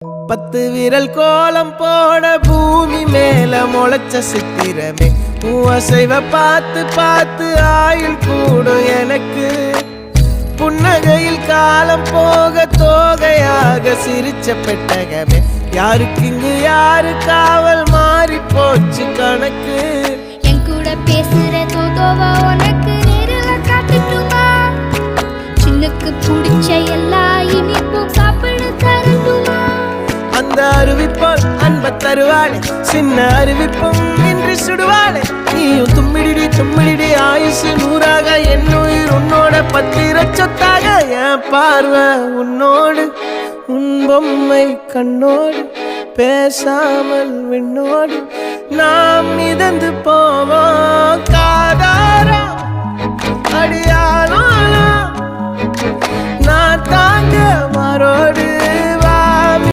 10 விரல் கோலம் போட பூமி மேல முளைச்ச சித்திரமே அசைவ பார்த்து பார்த்து ஆயுள் கூடும் எனக்கு புன்னகையில் காலம் போக தோகையாக சிரிச்ச பெட்டகமே யாருக்கு இங்கு யாரு காவல் மாறி போச்சு கணக்கு என் கூட பேசுற தோதோவா உனக்கு நேரில் காட்டுட்டுமா சின்னக்கு பிடிச்ச எல்லா இனிப்பும் சாப்பிட தரட்டுமா அந்த அறிவிப்போல் அன்ப தருவாளே சின்ன அறிவிப்பும் இன்று சுடுவாளே நீயும் தும்மிடி ஆயுசு 100ஆக என் உயிர் உன்னோட 10 சொத்தாக என் பார்வை உன்னோடு உன் பொம்மை கண்ணோடு பேசாமல் விண்ணோடு நாம் மிதந்து போவோம் காதாரா அடியானோ நான் தாங்க மாறோடு